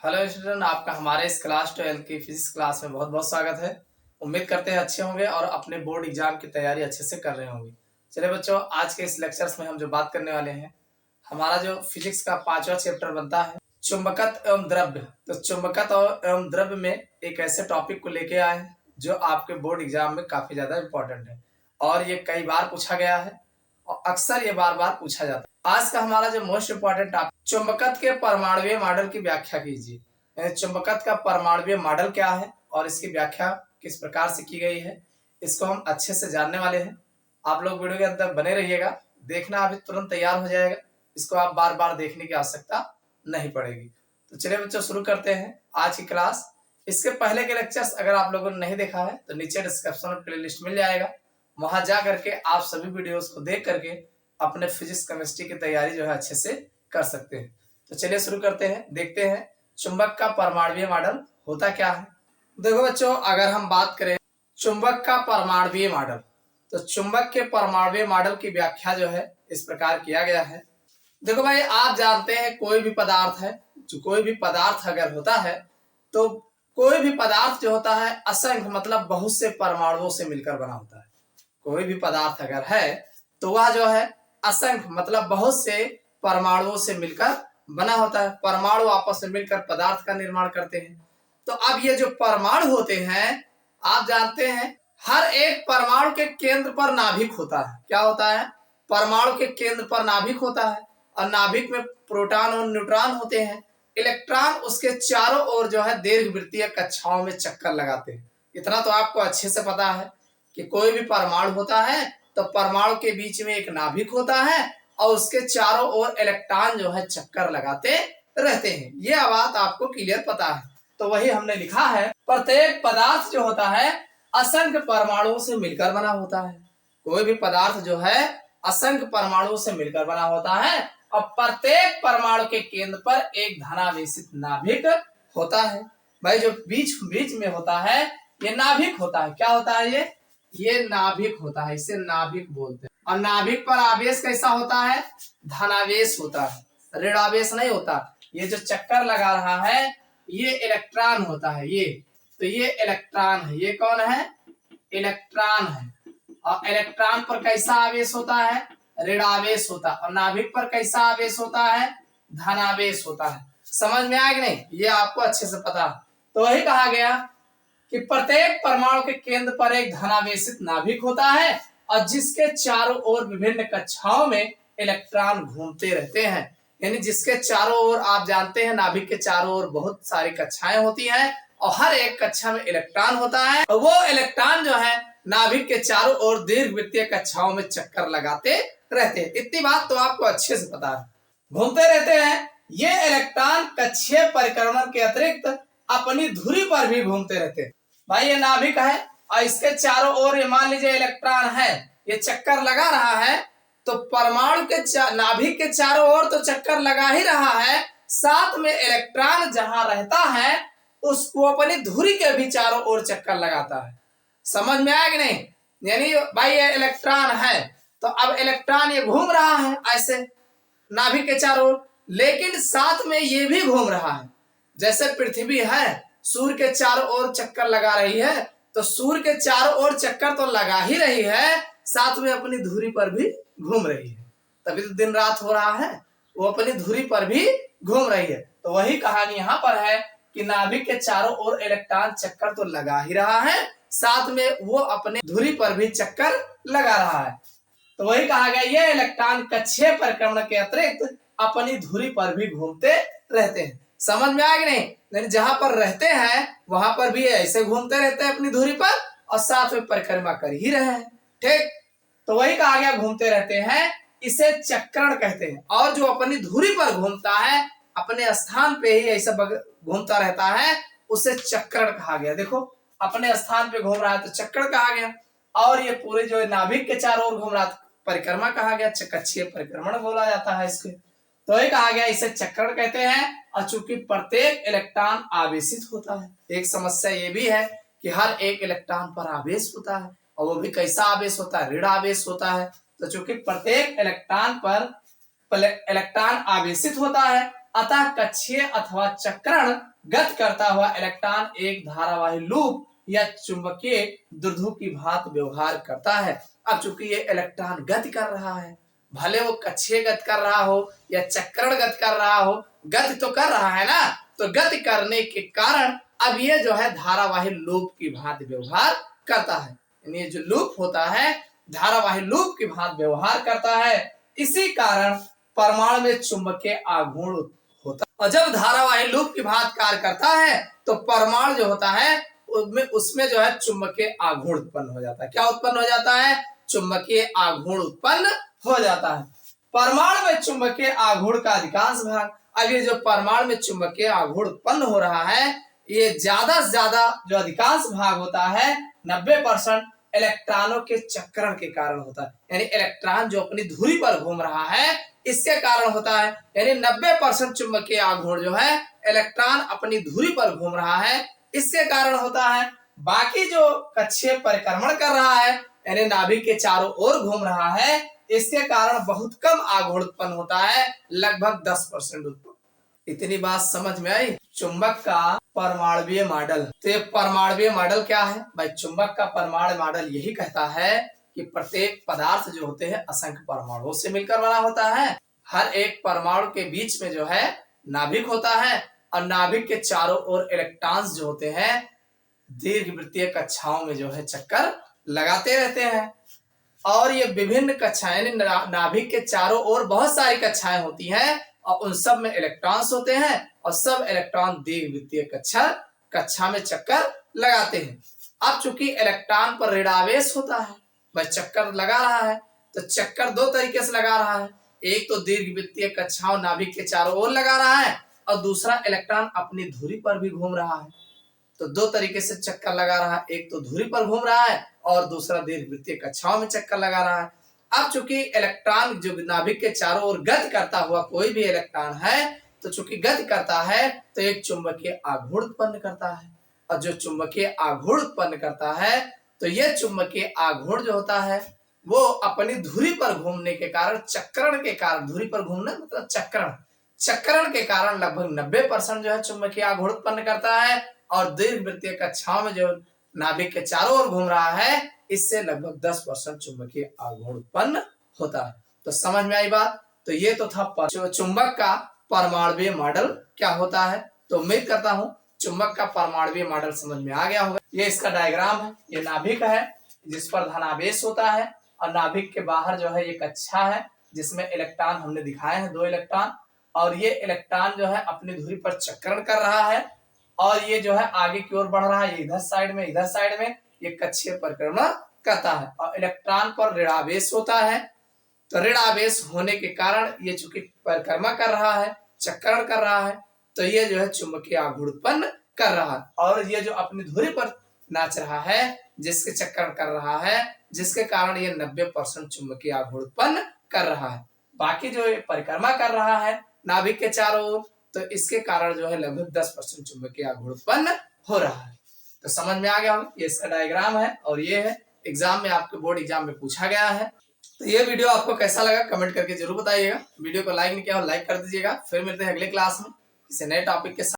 Hello student, आपका हमारे इस क्लास 12 की फिजिक्स क्लास में बहुत बहुत स्वागत है। उम्मीद करते हैं अच्छे होंगे और अपने बोर्ड एग्जाम की तैयारी अच्छे से कर रहे होंगे। चलिए बच्चों, आज के इस लेक्चर्स में हम जो बात करने वाले हैं, हमारा जो फिजिक्स का 5वां चैप्टर बनता है चुंबकत्व एवं द्रव्य। तो चुंबकत्व एवं द्रव्य में एक ऐसे टॉपिक को लेके आए हैं जो आपके बोर्ड एग्जाम में काफी ज्यादा इंपॉर्टेंट है और ये कई बार पूछा गया है और अक्सर ये बार बार पूछा जाता है। आज का हमारा जो मोस्ट इंपॉर्टेंट टॉपिक, चुंबकत्व के परमाणुीय मॉडल की व्याख्या कीजिए। यानी चुंबकत्व का परमाणुीय मॉडल क्या है और इसकी व्याख्या किस प्रकार से की गई है, इसको हम अच्छे से जानने वाले हैं। आप लोग वीडियो के अंदर बने रहिएगा, देखना अभी तुरंत तैयार हो जाएगा, इसको आप बार बार देखने की आवश्यकता नहीं पड़ेगी। तो चलिए बच्चों, शुरू करते हैं आज की क्लास। इसके पहले के लेक्चर्स अगर आप लोगों ने नहीं देखा है तो नीचे डिस्क्रिप्शन में प्लेलिस्ट मिल जाएगा, वहां जा करके आप सभी वीडियोस को देख करके अपने फिजिक्स केमिस्ट्री की तैयारी जो है अच्छे से कर सकते हैं। तो चलिए शुरू करते हैं, देखते हैं चुंबक का परमाणुीय मॉडल होता क्या है। देखो बच्चों, अगर हम बात करें चुंबक का परमाणुीय मॉडल, तो चुंबक के परमाणुीय मॉडल की व्याख्या जो है इस प्रकार किया गया है। देखो भाई, आप जानते हैं कोई भी पदार्थ है, जो कोई भी पदार्थ अगर होता है तो कोई भी पदार्थ जो होता है असंख्य मतलब बहुत से परमाणुओं से मिलकर बना होता है। कोई भी पदार्थ अगर है तो वह जो है असंख्य मतलब बहुत से परमाणुओं से मिलकर बना होता है। परमाणु आपस में मिलकर पदार्थ का निर्माण करते हैं। तो अब ये जो परमाणु होते हैं, आप जानते हैं हर एक परमाणु के केंद्र पर नाभिक होता है। क्या होता है? परमाणु के केंद्र पर नाभिक होता है और नाभिक में प्रोटॉन और न्यूट्रॉन होते हैं। इलेक्ट्रॉन उसके चारों ओर जो है दीर्घवृत्तीय कक्षाओं में चक्कर लगाते हैं। इतना तो आपको अच्छे से पता है कि कोई भी परमाणु होता है तो परमाणु के बीच में एक नाभिक होता है और उसके चारों ओर इलेक्ट्रॉन जो है चक्कर लगाते रहते हैं। यह बात आपको क्लियर पता है। तो वही हमने लिखा है, प्रत्येक पदार्थ जो होता है असंख्य परमाणुओं से मिलकर बना होता है। कोई भी पदार्थ जो है असंख्य परमाणुओं से मिलकर बना होता है और प्रत्येक परमाणु के केंद्र पर एक धनावेशित नाभिक होता है। भाई, जो बीच बीच में होता है ये नाभिक होता है। क्या होता है? ये नाभिक होता है, इसे नाभिक बोलते हैं। और नाभिक पर आवेश कैसा होता है? धनावेश होता है, ऋणावेश नहीं होता। ये जो चक्कर लगा रहा है ये इलेक्ट्रॉन होता है। ये तो ये इलेक्ट्रॉन है। ये कौन है? इलेक्ट्रॉन है। और इलेक्ट्रॉन पर कैसा आवेश होता है? ऋणावेश होता है। और नाभिक पर कैसा आवेश होता है? धनावेश होता है। समझ में आया कि नहीं? ये आपको अच्छे से पता है। तो वही कहा गया कि प्रत्येक परमाणु के केंद्र पर एक धनावेशित नाभिक होता है और जिसके चारों ओर विभिन्न कक्षाओं में इलेक्ट्रॉन घूमते रहते हैं। यानी जिसके चारों ओर, आप जानते हैं नाभिक के चारों ओर बहुत सारी कक्षाएं होती हैं और हर एक कक्षा में इलेक्ट्रॉन होता है और वो इलेक्ट्रॉन जो है नाभिक के चारों ओर दीर्घवृत्तीय कक्षाओं में चक्कर लगाते रहते हैं। इतनी बात तो आपको अच्छे से पता है, घूमते रहते हैं। ये इलेक्ट्रॉन कक्षीय परिक्रमण के अतिरिक्त अपनी धुरी पर भी घूमते रहते हैं। भाई, ये नाभिक है और इसके चारों ओर ये मान लीजिए इलेक्ट्रॉन है, ये चक्कर लगा रहा है। तो परमाणु के नाभिक के चारों ओर तो चक्कर लगा ही रहा है, साथ में इलेक्ट्रॉन जहां रहता है उसको अपनी धुरी के भी चारों ओर चक्कर लगाता है। समझ में आया कि नहीं? यानी भाई ये इलेक्ट्रॉन है तो अब इलेक्ट्रॉन ये घूम रहा है ऐसे नाभिक के चारों ओर, लेकिन साथ में ये भी घूम रहा है। जैसे पृथ्वी है, सूर्य के चारों ओर चक्कर लगा रही है, तो सूर्य के चारों ओर चक्कर तो लगा ही रही है, साथ में अपनी धुरी पर भी घूम रही है। तभी तो दिन रात हो रहा है, वो अपनी धुरी पर भी घूम रही है। तो वही कहानी यहाँ पर है कि नाभिक के चारों ओर इलेक्ट्रॉन चक्कर तो लगा ही रहा है, साथ में वो अपने धुरी पर भी चक्कर लगा रहा है। तो वही कहा गया, ये इलेक्ट्रॉन कक्षीय परिक्रमण के अतिरिक्त अपनी धुरी पर भी घूमते रहते हैं। समझ में आया कि नहीं? जहां पर रहते हैं वहां पर भी ऐसे घूमते रहते हैं अपनी धुरी पर और साथ में परिक्रमा कर ही रहे हैं। ठीक, तो वही कहा गया घूमते रहते हैं, इसे चक्रण कहते हैं। और जो अपनी धुरी पर घूमता है, अपने स्थान पे ही ऐसा घूमता रहता है, उसे चक्रण कहा गया। देखो, अपने स्थान पे घूम रहा है तो चक्रण कहा गया। और ये पूरे जो नाभिक के चारों ओर घूम रहा था, परिक्रमा कहा गया, कक्षीय परिक्रमण बोला जाता है इसके। तो ये कहा गया इसे चक्रण कहते हैं। और चूंकि प्रत्येक इलेक्ट्रॉन आवेशित होता है, एक समस्या ये भी है कि हर एक इलेक्ट्रॉन पर आवेश होता है और वो भी कैसा आवेश होता है? ऋण आवेश होता है। तो चूंकि प्रत्येक इलेक्ट्रॉन पर इलेक्ट्रॉन आवेशित होता है अतः कक्षीय अथवा चक्रण गति करता हुआ इलेक्ट्रॉन एक धारावाही लूप या चुंबकीय द्विध्रुव की भांति व्यवहार करता है। अब चूंकि ये इलेक्ट्रॉन गति कर रहा है, भले वो कक्षीय गति कर रहा हो या चक्रण गति कर रहा हो, गति तो कर रहा है ना, तो गति करने के कारण अब ये जो है धारावाही लूप की भांति व्यवहार करता है। यानी जो लूप होता है धारावाही लूप की भांति व्यवहार करता है। इसी कारण परमाणु में चुंबकीय आघूर्ण होता है। और जब धारावाही लूप की भांति कार्य करता है तो परमाणु जो होता है उसमें जो है चुंबकीय आघूर्ण उत्पन्न हो जाता है। क्या उत्पन्न हो जाता है? चुंबकीय आघूर्ण उत्पन्न हो जाता है। परमाणु में चुंबकीय आघूर्ण का अधिकांश भाग, अब ये जो परमाणु में चुंबकीय आघूर्ण उत्पन्न हो रहा है, ये ज्यादा से ज्यादा जो अधिकांश भाग होता है 90% इलेक्ट्रॉनों के चक्रण के कारण होता है। यानी इलेक्ट्रॉन जो अपनी धुरी पर घूम रहा है इसके कारण होता है। यानी 90% चुंबकीय आघूर्ण जो है इलेक्ट्रॉन अपनी धुरी पर घूम रहा है इसके कारण होता है। बाकी जो कक्षीय परिक्रमण कर रहा है यानी नाभिक के चारों ओर घूम रहा है, इसके कारण बहुत कम आघूर्ण उत्पन्न होता है, लगभग 10% उत्पन्न। इतनी बात समझ में आई? चुंबक का परमाणुवीय मॉडल। तो ये परमाणुवीय मॉडल क्या है भाई? चुंबक का परमाणु मॉडल यही कहता है कि प्रत्येक पदार्थ जो होते हैं असंख्य परमाणुओं से मिलकर बना होता है। हर एक परमाणु के बीच में जो है नाभिक होता है और नाभिक के चारों ओर इलेक्ट्रॉन्स जो होते हैं दीर्घवृत्तीय कक्षाओं में जो है चक्कर लगाते रहते हैं। और ये विभिन्न कक्षाएं, नाभिक के चारों ओर बहुत सारी कक्षाएं होती हैं और उन सब में इलेक्ट्रॉन्स होते हैं और सब इलेक्ट्रॉन दीर्घवृत्तीय कक्षा में चक्कर लगाते हैं। अब चूंकि इलेक्ट्रॉन पर ऋणावेश होता है, वह चक्कर लगा रहा है, तो चक्कर दो तरीके से लगा रहा है। एक तो दीर्घवृत्तीय कक्षाओं नाभिक के चारों ओर लगा रहा है और दूसरा इलेक्ट्रॉन अपनी धुरी पर भी घूम रहा है। तो दो तरीके से चक्कर लगा रहा है, एक तो धुरी पर घूम रहा है और दूसरा दीर्घवृत्तीय कक्षाओं में चक्कर लगा रहा है। अब चूंकि इलेक्ट्रॉन जो नाभिक के चारों ओर गति करता हुआ कोई भी इलेक्ट्रॉन है, तो चूंकि गति करता है तो एक चुंबकीय आघूर्ण उत्पन्न करता है। और जो चुंबकीय आघूर्ण उत्पन्न करता है तो यह चुंबकीय आघूर्ण जो होता है वो अपनी धुरी पर घूमने के कारण, चक्रण के कारण, धुरी पर घूमना मतलब चक्रण के कारण लगभग 90% जो है चुंबकीय आघूर्ण उत्पन्न करता है। और दीर्घवृत्तीय कक्षाओं में जो नाभिक के चारों ओर घूम रहा है इससे लगभग 10% चुंबकीय आघूर्ण उत्पन्न होता है। तो समझ में आई बात? तो ये तो था चुंबक का परमाणुवीय मॉडल क्या होता है। तो उम्मीद करता हूँ चुंबक का परमाणुवीय मॉडल समझ में आ गया होगा। ये इसका डायग्राम है। ये नाभिक है जिस पर धनावेश होता है और नाभिक के बाहर जो है ये कक्षा है जिसमें इलेक्ट्रॉन हमने दिखाए हैं 2 इलेक्ट्रॉन। और ये इलेक्ट्रॉन जो है अपनी धुरी पर चक्रण कर रहा है और ये जो है आगे की ओर बढ़ रहा है, इधर साइड में ये कक्षीय परिक्रमण करता है। और इलेक्ट्रॉन पर ऋणावेश होता है, तो ऋणावेश होने के कारण ये चूंकि परिक्रमा कर रहा है, चक्रण कर रहा है, तो ये जो है चुंबकीय आघूर्ण उत्पन्न कर रहा है। और ये जो अपनी धुरी पर नाच रहा है, जिसके चक्रण कर रहा है, जिसके कारण ये 90% चुंबकीय आघूर्ण उत्पन्न कर रहा है। बाकी जो परिक्रमा कर रहा है नाभिक के चारों ओर, तो इसके कारण जो है लगभग 10% चुंबकीय आघूर्ण उत्पन्न हो रहा है। तो समझ में आ गया होगा। ये इसका डायग्राम है और ये है एग्जाम में, आपके बोर्ड एग्जाम में पूछा गया है। तो ये वीडियो आपको कैसा लगा कमेंट करके जरूर बताइएगा। वीडियो को लाइक नहीं किया हो लाइक कर दीजिएगा। फिर मिलते हैं अगले क्लास में किसी नए टॉपिक के साथ।